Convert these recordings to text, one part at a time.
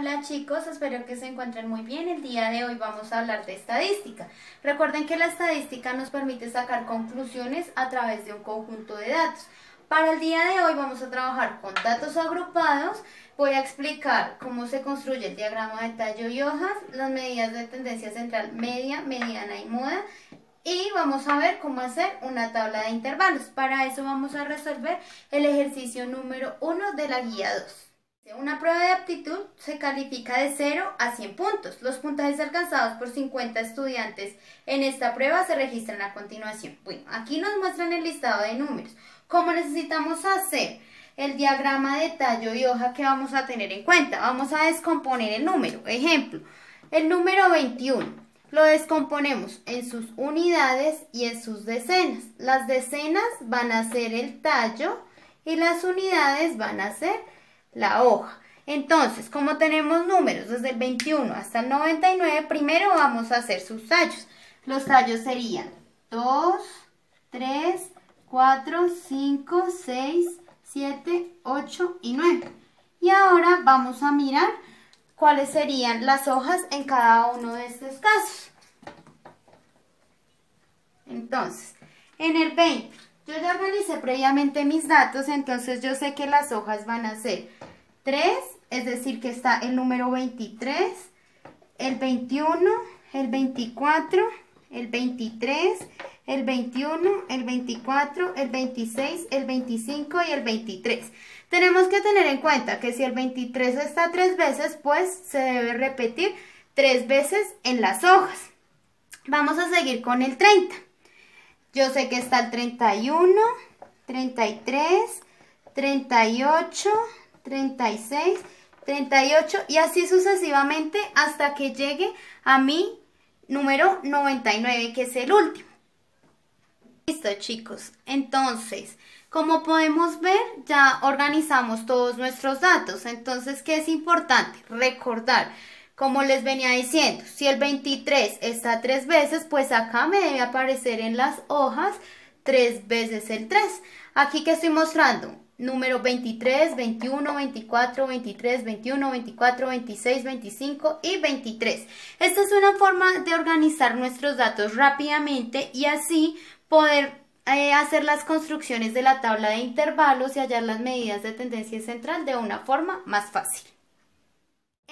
Hola chicos, espero que se encuentren muy bien. El día de hoy vamos a hablar de estadística. Recuerden que la estadística nos permite sacar conclusiones a través de un conjunto de datos. Para el día de hoy vamos a trabajar con datos agrupados. Voy a explicar cómo se construye el diagrama de tallo y hojas, las medidas de tendencia central media, mediana y moda. Y vamos a ver cómo hacer una tabla de intervalos. Para eso vamos a resolver el ejercicio número 1 de la guía 2. Una prueba de aptitud se califica de 0 a 100 puntos. Los puntajes alcanzados por 50 estudiantes en esta prueba se registran a continuación. Bueno, aquí nos muestran el listado de números. Como necesitamos hacer el diagrama de tallo y hoja, ¿qué vamos a tener en cuenta? Vamos a descomponer el número. Ejemplo, el número 21. Lo descomponemos en sus unidades y en sus decenas. Las decenas van a ser el tallo y las unidades van a ser la hoja. Entonces, como tenemos números desde el 21 hasta el 99, primero vamos a hacer sus tallos. Los tallos serían 2, 3, 4, 5, 6, 7, 8 y 9. Y ahora vamos a mirar cuáles serían las hojas en cada uno de estos casos. Entonces, en el 20, yo ya organicé previamente mis datos, entonces yo sé que las hojas van a ser 3, es decir que está el número 23, el 21, el 24, el 23, el 21, el 24, el 26, el 25 y el 23. Tenemos que tener en cuenta que si el 23 está 3 veces, pues se debe repetir 3 veces en las hojas. Vamos a seguir con el 30. Yo sé que está el 31, 33, 38, 36, 38 y así sucesivamente hasta que llegue a mi número 99, que es el último. Listo, chicos. Entonces, como podemos ver, ya organizamos todos nuestros datos. Entonces, ¿qué es importante? Recordar, como les venía diciendo, si el 23 está 3 veces, pues acá me debe aparecer en las hojas 3 veces el 3. Aquí que estoy mostrando, número 23, 21, 24, 23, 21, 24, 26, 25 y 23. Esta es una forma de organizar nuestros datos rápidamente y así poder hacer las construcciones de la tabla de intervalos y hallar las medidas de tendencia central de una forma más fácil.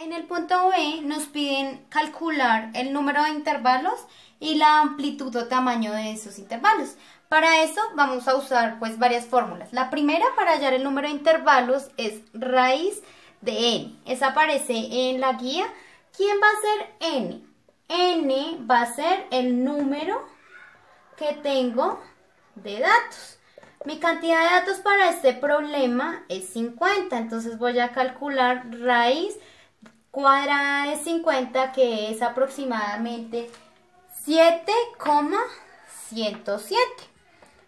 En el punto B nos piden calcular el número de intervalos y la amplitud o tamaño de esos intervalos. Para eso vamos a usar pues varias fórmulas. La primera para hallar el número de intervalos es raíz de n. Esa aparece en la guía. ¿Quién va a ser n? N va a ser el número que tengo de datos. Mi cantidad de datos para este problema es 50. Entonces voy a calcular raíz cuadrada de 50, que es aproximadamente 7,107.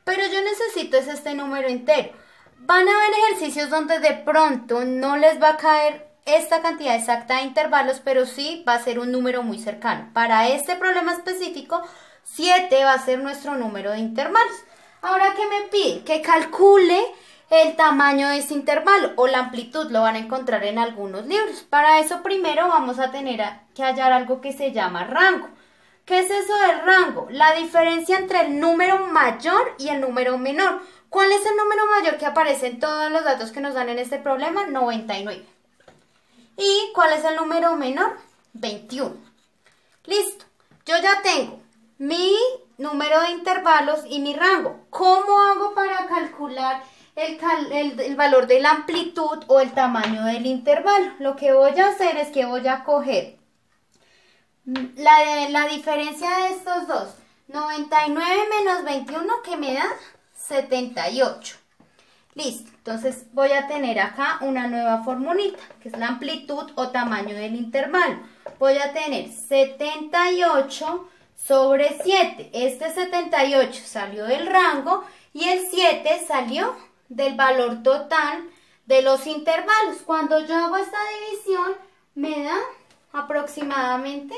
Pero yo necesito este número entero. Van a haber ejercicios donde de pronto no les va a caer esta cantidad exacta de intervalos, pero sí va a ser un número muy cercano. Para este problema específico, 7 va a ser nuestro número de intervalos. Ahora, ¿qué me pide? Que calcule el tamaño de este intervalo o la amplitud. Lo van a encontrar en algunos libros. Para eso primero vamos a tener que hallar algo que se llama rango. ¿Qué es eso del rango? La diferencia entre el número mayor y el número menor. ¿Cuál es el número mayor que aparece en todos los datos que nos dan en este problema? 99. ¿Y cuál es el número menor? 21. Listo. Yo ya tengo mi número de intervalos y mi rango. ¿Cómo hago para calcular el valor de la amplitud o el tamaño del intervalo? Lo que voy a hacer es que voy a coger la diferencia de estos dos, 99 menos 21, que me da 78. Listo, entonces voy a tener acá una nueva formulita, que es la amplitud o tamaño del intervalo. Voy a tener 78 sobre 7. Este 78 salió del rango y el 7 salió del valor total de los intervalos. Cuando yo hago esta división, me da aproximadamente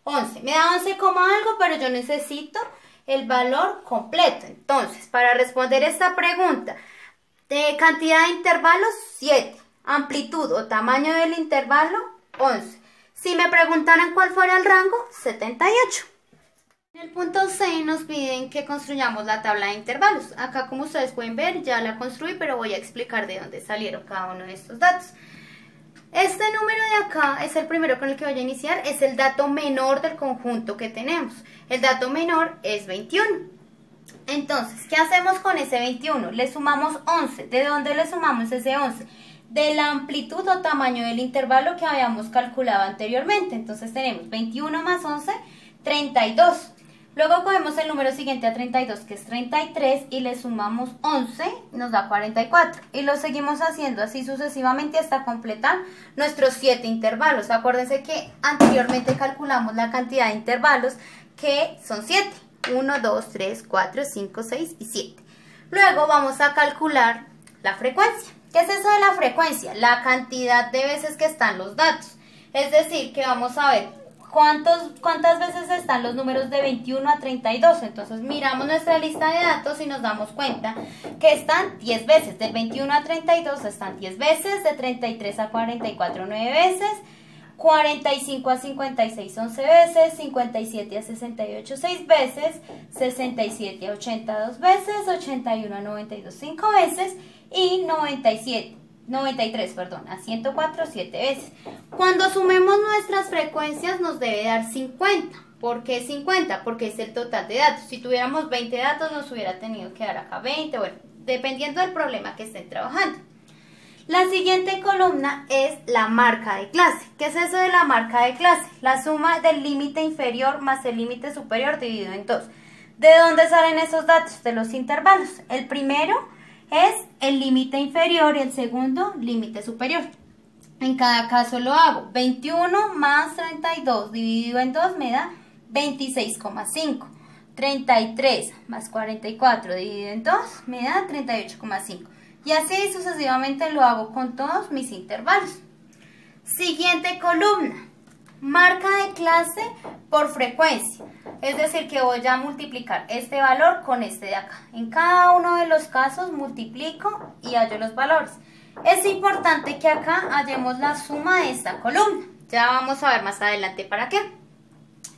11. Me da 11 como algo, pero yo necesito el valor completo. Entonces, para responder esta pregunta de cantidad de intervalos, 7. Amplitud o tamaño del intervalo, 11. Si me preguntaran cuál fuera el rango, 78. En el punto C nos piden que construyamos la tabla de intervalos. Acá, como ustedes pueden ver, ya la construí, pero voy a explicar de dónde salieron cada uno de estos datos. Este número de acá es el primero con el que voy a iniciar, es el dato menor del conjunto que tenemos. El dato menor es 21. Entonces, ¿qué hacemos con ese 21? Le sumamos 11. ¿De dónde le sumamos ese 11? De la amplitud o tamaño del intervalo que habíamos calculado anteriormente. Entonces tenemos 21 más 11, 32. Luego cogemos el número siguiente a 32, que es 33, y le sumamos 11, nos da 44. Y lo seguimos haciendo así sucesivamente hasta completar nuestros 7 intervalos. Acuérdense que anteriormente calculamos la cantidad de intervalos, que son 7. 1, 2, 3, 4, 5, 6 y 7. Luego vamos a calcular la frecuencia. ¿Qué es eso de la frecuencia? La cantidad de veces que están los datos. Es decir, que vamos a ver cuántas veces están los números de 21 a 32. Entonces miramos nuestra lista de datos y nos damos cuenta que están 10 veces. Del 21 a 32 están 10 veces, de 33 a 44 9 veces, 45 a 56 11 veces, 57 a 68 6 veces, 67 a 80 2 veces, 81 a 92 5 veces y 93 a 104 7 veces. Cuando sumemos nuestras frecuencias nos debe dar 50. ¿Por qué 50? Porque es el total de datos. Si tuviéramos 20 datos nos hubiera tenido que dar acá 20, bueno, dependiendo del problema que estén trabajando. La siguiente columna es la marca de clase. ¿Qué es eso de la marca de clase? La suma del límite inferior más el límite superior dividido en 2. ¿De dónde salen esos datos? De los intervalos. El primero es el límite inferior y el segundo límite superior. En cada caso lo hago. 21 más 32 dividido en 2 me da 26,5. 33 más 44 dividido en 2 me da 38,5. Y así sucesivamente lo hago con todos mis intervalos. Siguiente columna. Marca de clase por frecuencia. Es decir, que voy a multiplicar este valor con este de acá. En cada uno de los casos multiplico y hallo los valores. Es importante que acá hallemos la suma de esta columna. Ya vamos a ver más adelante para qué.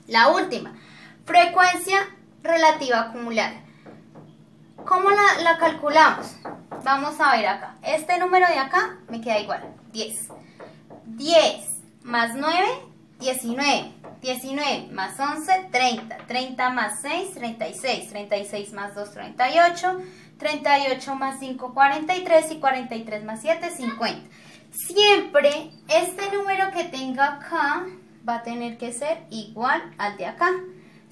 La última. Frecuencia relativa acumulada. ¿Cómo la calculamos? Vamos a ver acá. Este número de acá me queda igual. 10. 10 más 9, 19. 19 más 11, 30. 30 más 6, 36. 36 más 2, 38. 38 más 5, 43. Y 43 más 7, 50. Siempre este número que tenga acá va a tener que ser igual al de acá.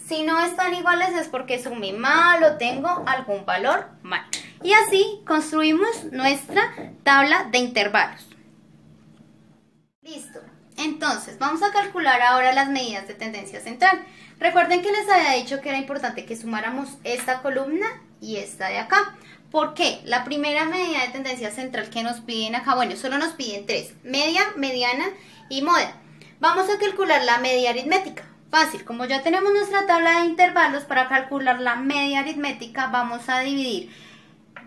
Si no están iguales es porque sumé mal o tengo algún valor mal. Y así construimos nuestra tabla de intervalos. Listo. Entonces, vamos a calcular ahora las medidas de tendencia central. Recuerden que les había dicho que era importante que sumáramos esta columna y esta de acá. ¿Por qué? La primera medida de tendencia central que nos piden acá, bueno, solo nos piden 3. Media, mediana y moda. Vamos a calcular la media aritmética. Fácil, como ya tenemos nuestra tabla de intervalos, para calcular la media aritmética vamos a dividir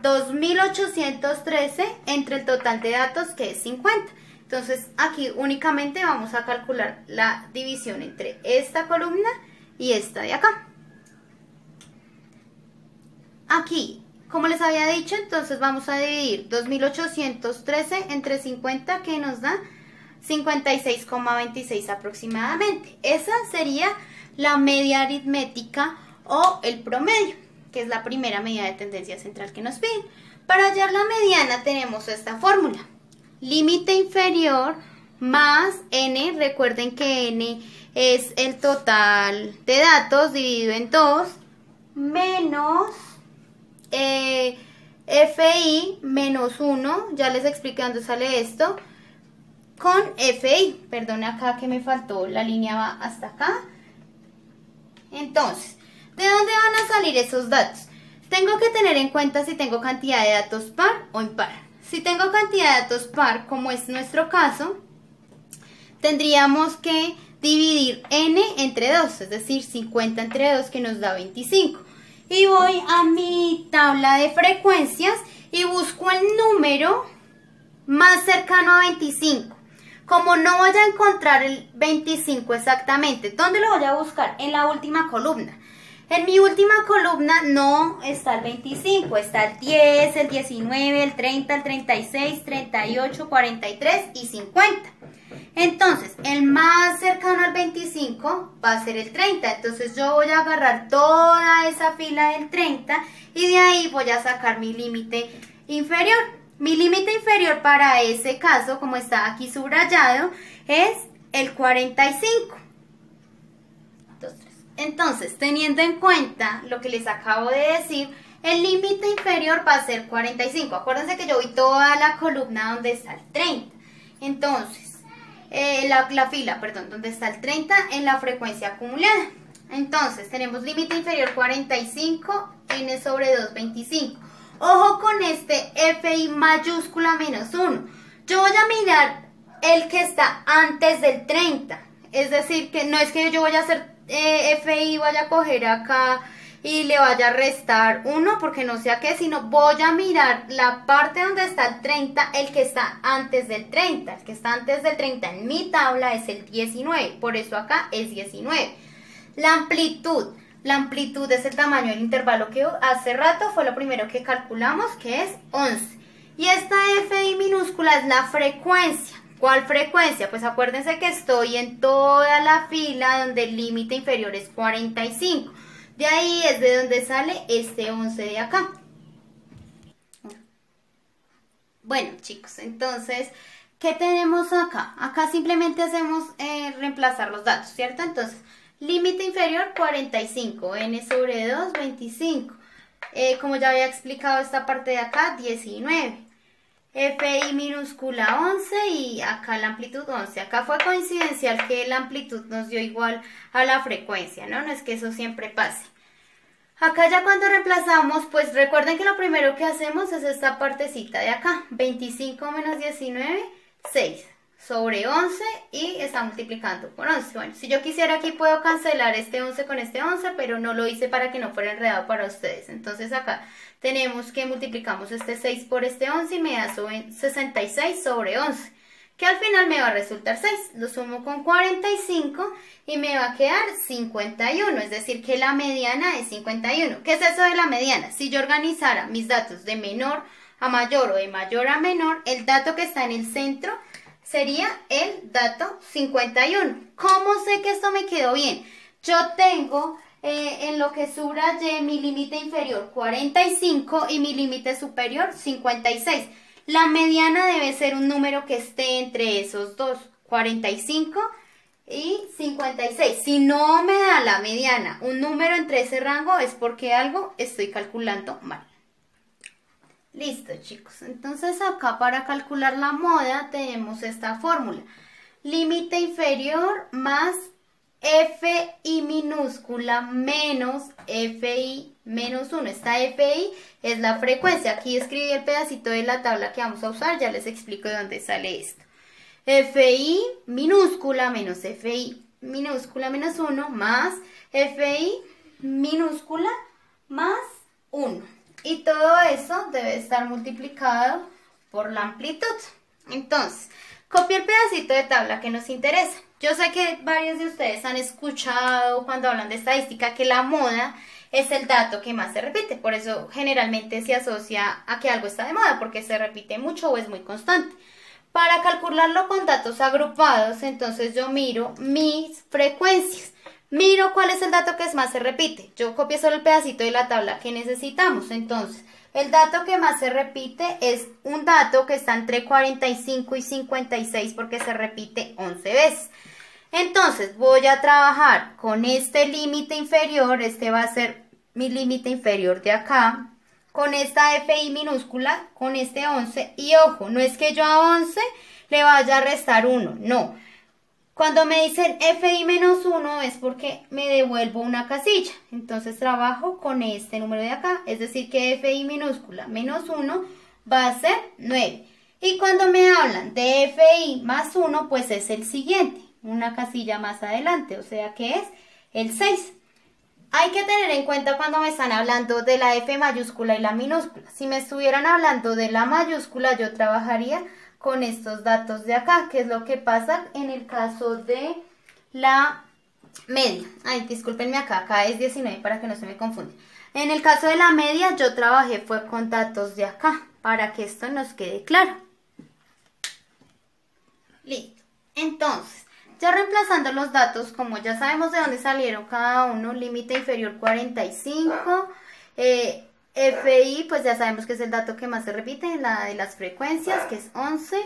2813 entre el total de datos, que es 50. Entonces aquí únicamente vamos a calcular la división entre esta columna y esta de acá. Aquí, como les había dicho, entonces vamos a dividir 2813 entre 50, que nos da 56,26 aproximadamente. Esa sería la media aritmética o el promedio, que es la primera medida de tendencia central que nos piden. Para hallar la mediana tenemos esta fórmula. Límite inferior más n, recuerden que n es el total de datos dividido en 2, menos FI menos 1, ya les expliqué dónde sale esto, con FI, perdón acá que me faltó, la línea va hasta acá. Entonces, ¿de dónde van a salir esos datos? Tengo que tener en cuenta si tengo cantidad de datos par o impar. Si tengo cantidad de datos par, como es nuestro caso, tendríamos que dividir n entre 2, es decir, 50 entre 2, que nos da 25. Y voy a mi tabla de frecuencias y busco el número más cercano a 25. Como no voy a encontrar el 25 exactamente, ¿dónde lo voy a buscar? En la última columna. En mi última columna no está el 25, está el 10, el 19, el 30, el 36, 38, 43 y 50. Entonces, el más cercano al 25 va a ser el 30. Entonces, yo voy a agarrar toda esa fila del 30 y de ahí voy a sacar mi límite inferior. Mi límite inferior para ese caso, como está aquí subrayado, es el 45. Entonces, teniendo en cuenta lo que les acabo de decir, el límite inferior va a ser 45. Acuérdense que yo vi toda la columna donde está el 30. Entonces, la fila, perdón, donde está el 30 en la frecuencia acumulada. Entonces, tenemos límite inferior 45, n sobre 2, 25. Ojo con este FI mayúscula menos 1. Yo voy a mirar el que está antes del 30. Es decir, que no es que yo voy a hacer FI, vaya a coger acá y le vaya a restar 1 porque no sé a qué, sino voy a mirar la parte donde está el 30, el que está antes del 30. El que está antes del 30 en mi tabla es el 19, por eso acá es 19. La amplitud es el tamaño del intervalo que hace rato fue lo primero que calculamos, que es 11. Y esta FI minúscula es la frecuencia. ¿Cuál frecuencia? Pues acuérdense que estoy en toda la fila donde el límite inferior es 45. De ahí es de donde sale este 11 de acá. Bueno, chicos, entonces, ¿qué tenemos acá? Acá simplemente hacemos reemplazar los datos, ¿cierto? Entonces, límite inferior 45, n sobre 2, 25. Como ya había explicado esta parte de acá, 19. FI minúscula 11 y acá la amplitud 11. Acá fue coincidencial que la amplitud nos dio igual a la frecuencia, ¿no? No es que eso siempre pase. Acá ya cuando reemplazamos, pues recuerden que lo primero que hacemos es esta partecita de acá. 25 menos 19, 6 sobre 11 y está multiplicando por 11. Bueno, si yo quisiera aquí puedo cancelar este 11 con este 11, pero no lo hice para que no fuera enredado para ustedes. Entonces acá tenemos que multiplicamos este 6 por este 11 y me da 66 sobre 11, que al final me va a resultar 6. Lo sumo con 45 y me va a quedar 51, es decir que la mediana es 51. ¿Qué es eso de la mediana? Si yo organizara mis datos de menor a mayor o de mayor a menor, el dato que está en el centro sería el dato 51. ¿Cómo sé que esto me quedó bien? Yo tengo en lo que subrayé mi límite inferior 45 y mi límite superior 56. La mediana debe ser un número que esté entre esos dos, 45 y 56. Si no me da la mediana un número entre ese rango es porque algo estoy calculando mal. Listo, chicos. Entonces acá para calcular la moda tenemos esta fórmula. Límite inferior más FI minúscula menos FI menos 1. Esta FI es la frecuencia. Aquí escribí el pedacito de la tabla que vamos a usar. Ya les explico de dónde sale esto. FI minúscula menos FI minúscula menos 1 más FI minúscula más 1. Y todo eso debe estar multiplicado por la amplitud. Entonces, copio el pedacito de tabla que nos interesa. Yo sé que varios de ustedes han escuchado cuando hablan de estadística que la moda es el dato que más se repite. Por eso generalmente se asocia a que algo está de moda, porque se repite mucho o es muy constante. Para calcularlo con datos agrupados, entonces yo miro mis frecuencias. Miro cuál es el dato que más se repite. Yo copié solo el pedacito de la tabla que necesitamos. Entonces, el dato que más se repite es un dato que está entre 45 y 56 porque se repite 11 veces. Entonces, voy a trabajar con este límite inferior. Este va a ser mi límite inferior de acá. Con esta FI minúscula, con este 11. Y ojo, no es que yo a 11 le vaya a restar 1, no. Cuando me dicen FI menos 1 es porque me devuelvo una casilla. Entonces trabajo con este número de acá. Es decir que FI minúscula menos 1 va a ser 9. Y cuando me hablan de FI más 1, pues es el siguiente. Una casilla más adelante. O sea que es el 6. Hay que tener en cuenta cuando me están hablando de la F mayúscula y la minúscula. Si me estuvieran hablando de la mayúscula, yo trabajaría con estos datos de acá, que es lo que pasa en el caso de la media. Ay, discúlpenme acá es 19 para que no se me confunda. En el caso de la media yo trabajé fue con datos de acá, para que esto nos quede claro. Listo. Entonces, ya reemplazando los datos, como ya sabemos de dónde salieron cada uno, límite inferior 45, FI, pues ya sabemos que es el dato que más se repite, la de las frecuencias, que es 11,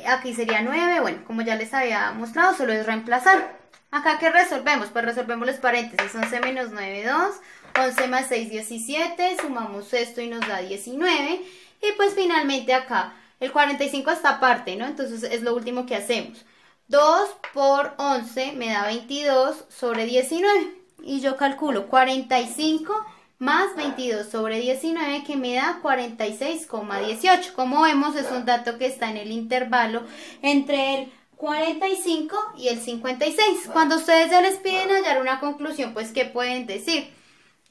aquí sería 9, bueno, como ya les había mostrado, solo es reemplazar. Acá, ¿qué resolvemos? Pues resolvemos los paréntesis, 11 menos 9, 2, 11 más 6, 17, sumamos esto y nos da 19, y pues finalmente acá, el 45 está aparte, ¿no? Entonces es lo último que hacemos. 2 por 11 me da 22 sobre 19, y yo calculo 45 más 22 sobre 19 que me da 46,18. Como vemos es un dato que está en el intervalo entre el 45 y el 56. Cuando ustedes ya les piden hallar una conclusión, pues ¿qué pueden decir?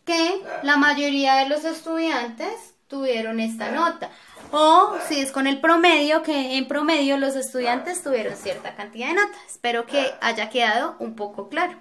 Que la mayoría de los estudiantes tuvieron esta nota. O si es con el promedio, que en promedio los estudiantes tuvieron cierta cantidad de notas. Espero que haya quedado un poco claro.